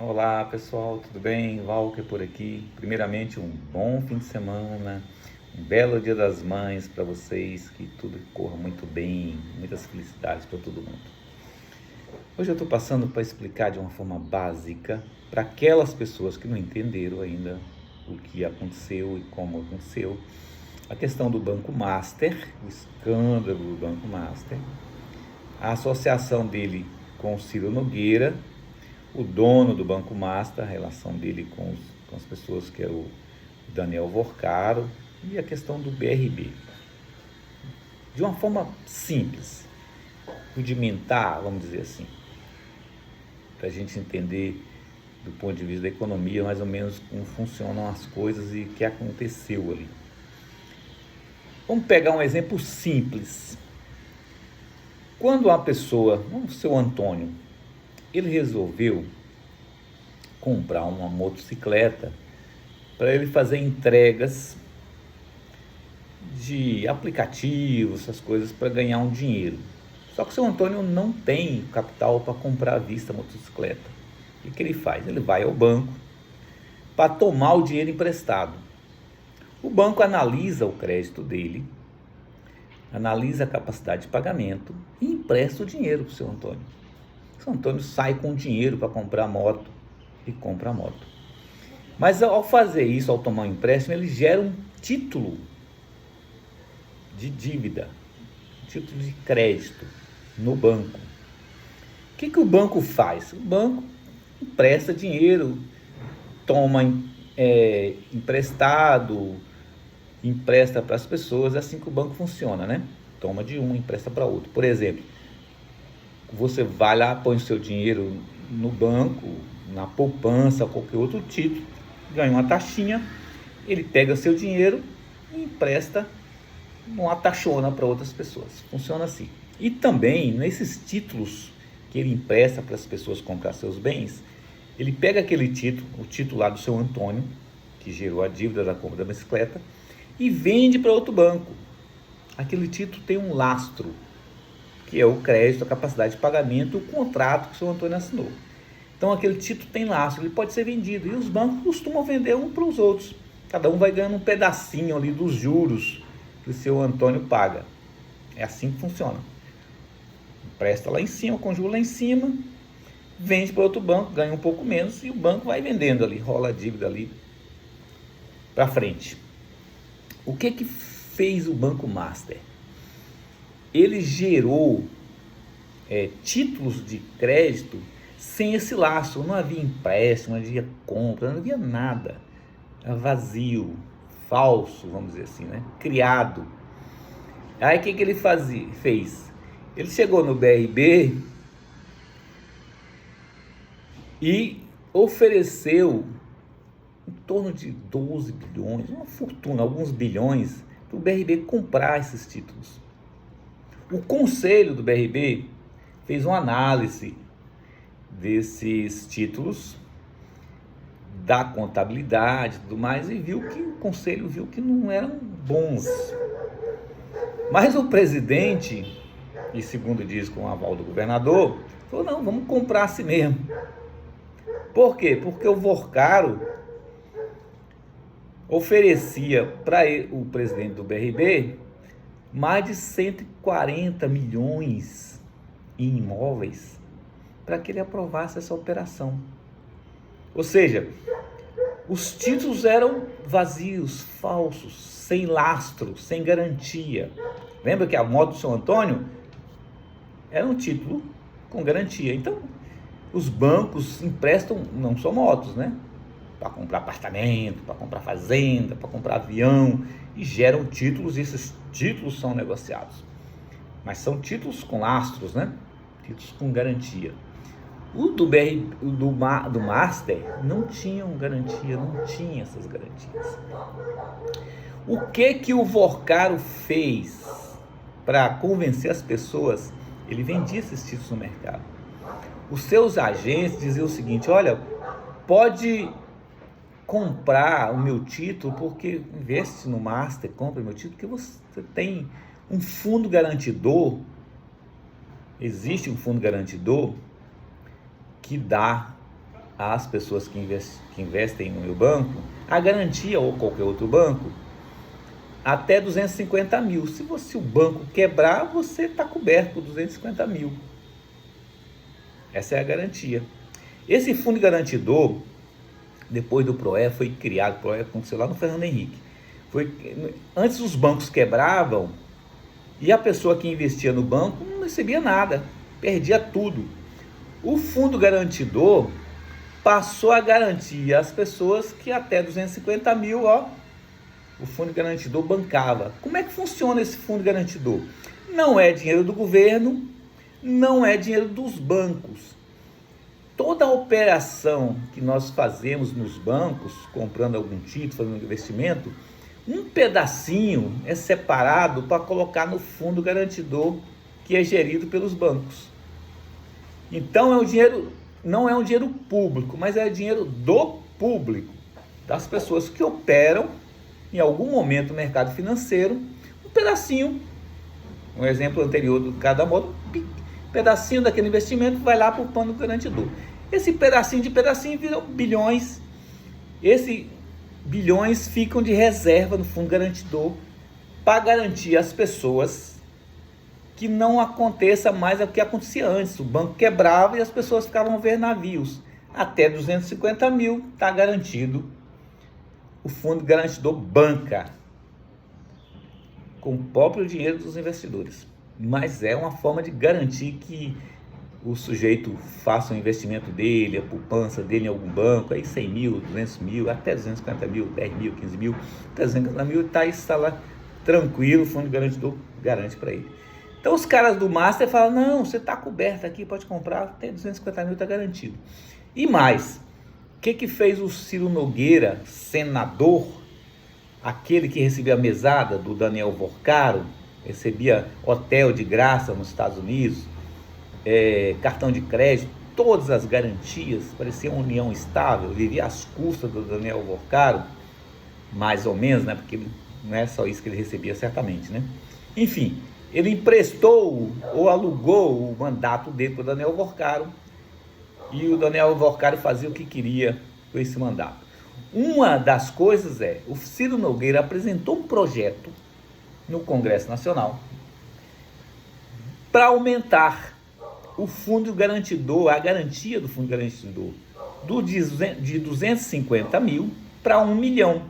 Olá pessoal, tudo bem? Walker por aqui. Primeiramente, um bom fim de semana, um belo Dia das Mães para vocês, que tudo corra muito bem, muitas felicidades para todo mundo. Hoje eu estou passando para explicar de uma forma básica para aquelas pessoas que não entenderam ainda o que aconteceu e como aconteceu, a questão do Banco Master, o escândalo do Banco Master, a associação dele com o Ciro Nogueira, o dono do Banco Master, a relação dele com as pessoas, que é o Daniel Vorcaro, e a questão do BRB. De uma forma simples, rudimentar, vamos dizer assim, para a gente entender do ponto de vista da economia, mais ou menos como funcionam as coisas e o que aconteceu ali. Vamos pegar um exemplo simples. Quando uma pessoa, o seu Antônio, ele resolveu comprar uma motocicleta para ele fazer entregas de aplicativos, essas coisas, para ganhar um dinheiro. Só que o seu Antônio não tem capital para comprar à vista a motocicleta. O que ele faz? Ele vai ao banco para tomar o dinheiro emprestado. O banco analisa o crédito dele, analisa a capacidade de pagamento e empresta o dinheiro para o seu Antônio. O seu Antônio sai com dinheiro para comprar a moto e compra a moto. Mas ao fazer isso, ao tomar um empréstimo, ele gera um título de dívida, um título de crédito no banco. O que o banco faz? O banco empresta dinheiro, toma emprestado, empresta para as pessoas. É assim que o banco funciona, né? Toma de um, empresta para outro. Por exemplo, você vai lá, põe o seu dinheiro no banco, na poupança, qualquer outro título, ganha uma taxinha, ele pega seu dinheiro e empresta uma taxona para outras pessoas. Funciona assim. E também, nesses títulos que ele empresta para as pessoas comprar seus bens, ele pega aquele título, o título lá do seu Antônio, que gerou a dívida da compra da bicicleta, e vende para outro banco. Aquele título tem um lastro, que é o crédito, a capacidade de pagamento, o contrato que o seu Antônio assinou. Então aquele título tem lastro, ele pode ser vendido, e os bancos costumam vender um para os outros. Cada um vai ganhando um pedacinho ali dos juros que o seu Antônio paga. É assim que funciona. Empresta lá em cima, com juros lá em cima, vende para outro banco, ganha um pouco menos, e o banco vai vendendo ali, rola a dívida ali para frente. O que fez o Banco Master? Ele gerou títulos de crédito sem esse laço. Não havia empréstimo, não havia compra, não havia nada. Era vazio, falso, vamos dizer assim, né? Criado. Aí o que ele fez? Ele chegou no BRB e ofereceu em torno de 12 bilhões, uma fortuna, alguns bilhões, para o BRB comprar esses títulos. O conselho do BRB fez uma análise desses títulos, da contabilidade e tudo mais, e o conselho viu que não eram bons. Mas o presidente, e segundo diz com o aval do governador, falou: não, vamos comprar assim mesmo. Por quê? Porque o Vorcaro oferecia para o presidente do BRB mais de 140 milhões em imóveis para que ele aprovasse essa operação. Ou seja, os títulos eram vazios, falsos, sem lastro, sem garantia. Lembra que a moto do seu Antônio era um título com garantia. Então, os bancos emprestam não só motos, né? Para comprar apartamento, para comprar fazenda, para comprar avião, e geram títulos, e esses títulos são negociados. Mas são títulos com lastros, né? Títulos com garantia. O do Master não tinham garantia, não tinha essas garantias. O que o Vorcaro fez para convencer as pessoas? Ele vendia esses títulos no mercado. Os seus agentes diziam o seguinte: olha, pode comprar o meu título, porque investe no Master, compra o meu título, porque você tem um fundo garantidor. Existe um fundo garantidor que dá às pessoas que investem no meu banco a garantia, ou qualquer outro banco, até 250 mil. Se o banco quebrar, você está coberto por 250 mil. Essa é a garantia. Esse fundo garantidor, depois do PROE, foi criado. O PROE aconteceu lá no Fernando Henrique. Antes os bancos quebravam e a pessoa que investia no banco não recebia nada, perdia tudo. O fundo garantidor passou a garantir às pessoas que até 250 mil, o fundo garantidor bancava. Como é que funciona esse fundo garantidor? Não é dinheiro do governo, não é dinheiro dos bancos. Toda a operação que nós fazemos nos bancos, comprando algum título, fazendo um investimento, um pedacinho é separado para colocar no fundo garantidor que é gerido pelos bancos. Então não é um dinheiro público, mas é dinheiro do público, das pessoas que operam em algum momento no mercado financeiro, um pedacinho, um exemplo anterior do cada modo, um pedacinho daquele investimento vai lá para o fundo garantidor. Esse pedacinho de pedacinho viram bilhões. Esses bilhões ficam de reserva no fundo garantidor para garantir às pessoas que não aconteça mais o que acontecia antes. O banco quebrava e as pessoas ficavam a ver navios. Até 250 mil está garantido. O fundo garantidor banca com o próprio dinheiro dos investidores. Mas é uma forma de garantir que o sujeito faça o investimento dele, a poupança dele em algum banco, aí 100 mil, 200 mil, até 250 mil, 10 mil, 15 mil, 350 mil, está lá tranquilo, o fundo garantidor garante para ele. Então os caras do Master falam, não, você está coberto aqui, pode comprar, até 250 mil está garantido. E mais, o que fez o Ciro Nogueira, senador, aquele que recebia a mesada do Daniel Vorcaro, recebia hotel de graça nos Estados Unidos, cartão de crédito, todas as garantias, parecia uma união estável, vivia às custas do Daniel Vorcaro, mais ou menos, né? Porque não é só isso que ele recebia certamente, né? Enfim, ele emprestou ou alugou o mandato dele para o Daniel Vorcaro e o Daniel Vorcaro fazia o que queria com esse mandato. Uma das coisas o Ciro Nogueira apresentou um projeto no Congresso Nacional para aumentar o fundo garantidor, a garantia do fundo garantidor, de 250 mil para 1 milhão.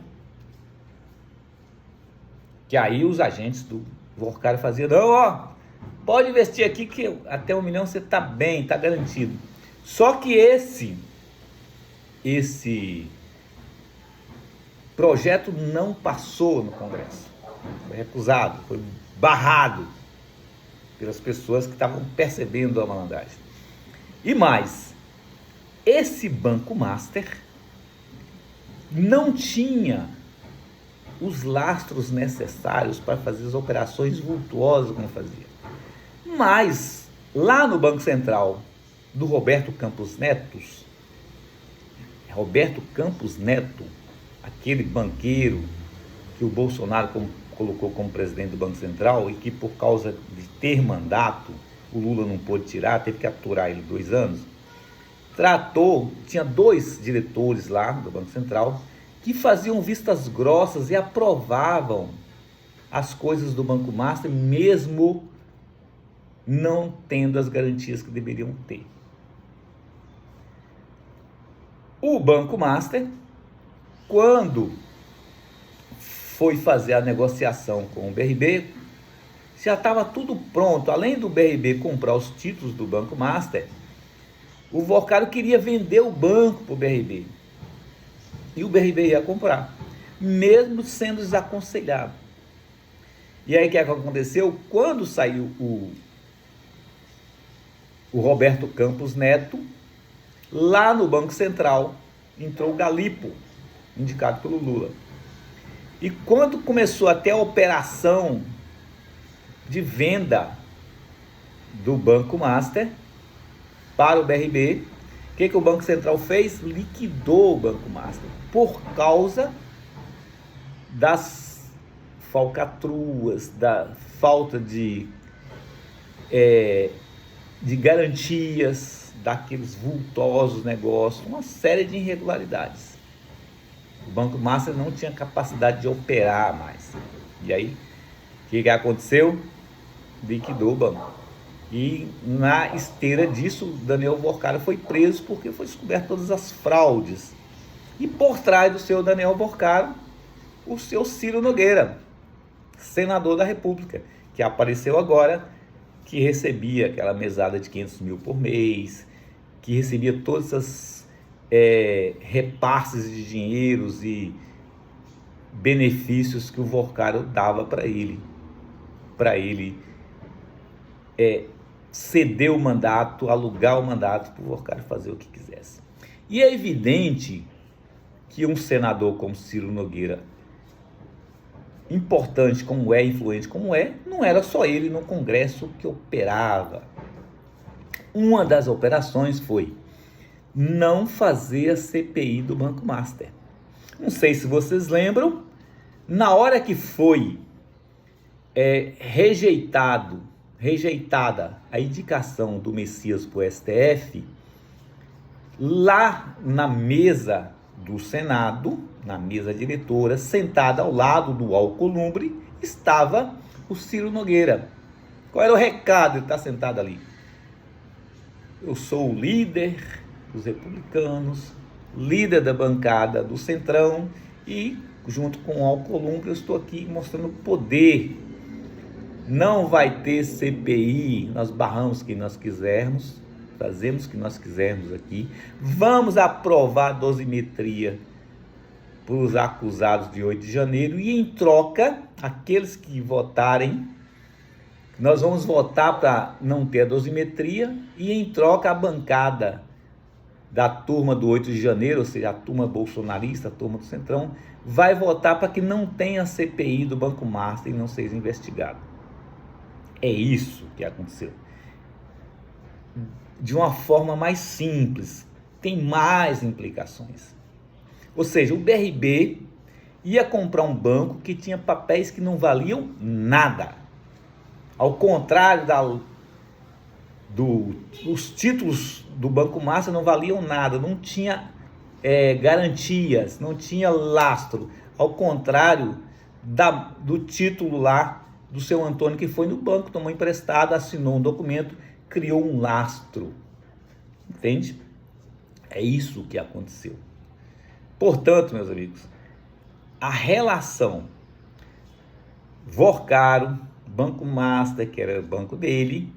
Que aí os agentes do Vorcaro faziam, não, pode investir aqui que até 1 milhão você está bem, está garantido. Só que esse projeto não passou no Congresso, foi recusado, foi barrado pelas pessoas que estavam percebendo a malandragem. E mais, esse Banco Master não tinha os lastros necessários para fazer as operações vultuosas como fazia. Mas, lá no Banco Central do Roberto Campos Neto, aquele banqueiro que o Bolsonaro colocou como presidente do Banco Central e que por causa de ter mandato, o Lula não pôde tirar, teve que aturar ele 2 anos, tinha 2 diretores lá do Banco Central que faziam vistas grossas e aprovavam as coisas do Banco Master, mesmo não tendo as garantias que deveriam ter. O Banco Master, quando foi fazer a negociação com o BRB, já estava tudo pronto. Além do BRB comprar os títulos do Banco Master, o Vorcaro queria vender o banco para o BRB. E o BRB ia comprar, mesmo sendo desaconselhado. E aí o que aconteceu? Quando saiu o Roberto Campos Neto, lá no Banco Central entrou o Galipo, indicado pelo Lula. E quando começou até a operação de venda do Banco Master para o BRB, o que o Banco Central fez? Liquidou o Banco Master por causa das falcatruas, da falta de garantias, daqueles vultosos negócios, uma série de irregularidades. O Banco Master não tinha capacidade de operar mais. E aí, o que aconteceu? Liquidou o banco. E na esteira disso, Daniel Vorcaro foi preso porque foi descoberto todas as fraudes. E por trás do seu Daniel Vorcaro, o seu Ciro Nogueira, senador da República, que apareceu agora, que recebia aquela mesada de 500 mil por mês, que recebia todas essas repasses de dinheiros e benefícios que o Vorcaro dava para ele ceder o mandato, alugar o mandato para o Vorcaro fazer o que quisesse. E é evidente que um senador como Ciro Nogueira, importante como é, influente como é, não era só ele no Congresso que operava. Uma das operações foi não fazer a CPI do Banco Master. Não sei se vocês lembram, na hora que foi rejeitada a indicação do Messias para o STF, lá na mesa do Senado, na mesa diretora, sentada ao lado do Alcolumbre, estava o Ciro Nogueira. Qual era o recado? Ele está sentado ali. Eu sou o líder dos republicanos, líder da bancada do Centrão e, junto com o Alcolumbre, eu estou aqui mostrando poder. Não vai ter CPI, nós barramos o que nós quisermos, fazemos o que nós quisermos aqui, vamos aprovar a dosimetria para os acusados de 8 de janeiro e, em troca, aqueles que votarem, nós vamos votar para não ter a dosimetria e, em troca, a bancada da turma do 8 de janeiro, ou seja, a turma bolsonarista, a turma do Centrão, vai votar para que não tenha CPI do Banco Master e não seja investigado. É isso que aconteceu. De uma forma mais simples, tem mais implicações. Ou seja, o BRB ia comprar um banco que tinha papéis que não valiam nada. Ao contrário dos títulos do Banco Master não valiam nada, não tinha garantias, não tinha lastro. Ao contrário do título lá do seu Antônio, que foi no banco, tomou emprestado, assinou um documento, criou um lastro. Entende? É isso que aconteceu. Portanto, meus amigos, a relação Vorcaro, Banco Master, que era o banco dele,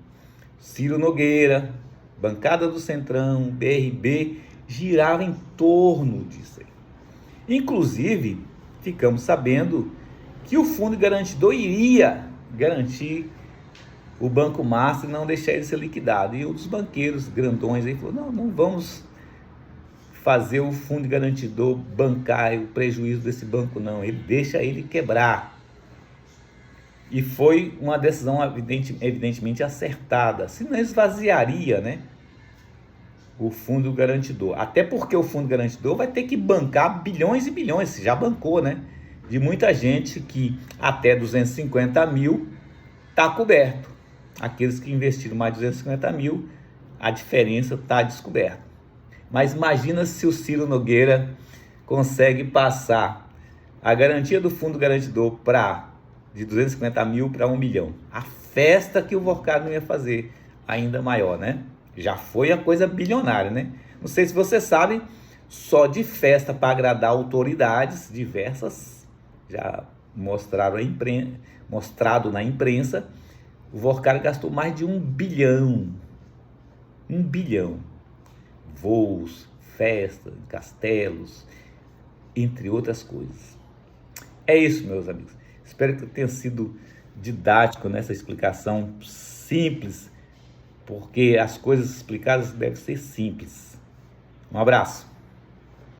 Ciro Nogueira, bancada do Centrão, BRB, girava em torno disso aí. Inclusive, ficamos sabendo que o fundo garantidor iria garantir o Banco Master e não deixar ele ser liquidado. E um dos banqueiros grandões aí falou, não vamos fazer o fundo garantidor bancar o prejuízo desse banco, não. Ele deixa ele quebrar. E foi uma decisão evidentemente acertada. Senão esvaziaria, né, o fundo garantidor. Até porque o fundo garantidor vai ter que bancar bilhões e bilhões, já bancou, né? De muita gente que até 250 mil está coberto. Aqueles que investiram mais de 250 mil, a diferença está descoberta. Mas imagina se o Ciro Nogueira consegue passar a garantia do fundo garantidor de 250 mil para 1 milhão. A festa que o Vorcaro não ia fazer, ainda maior, né? Já foi a coisa bilionária, né? Não sei se vocês sabem, só de festa para agradar autoridades diversas, já mostrado na imprensa, o Vorcaro gastou mais de 1 bilhão. 1 bilhão. Voos, festas, castelos, entre outras coisas. É isso, meus amigos. Espero que eu tenha sido didático nessa explicação simples, porque as coisas explicadas devem ser simples. Um abraço.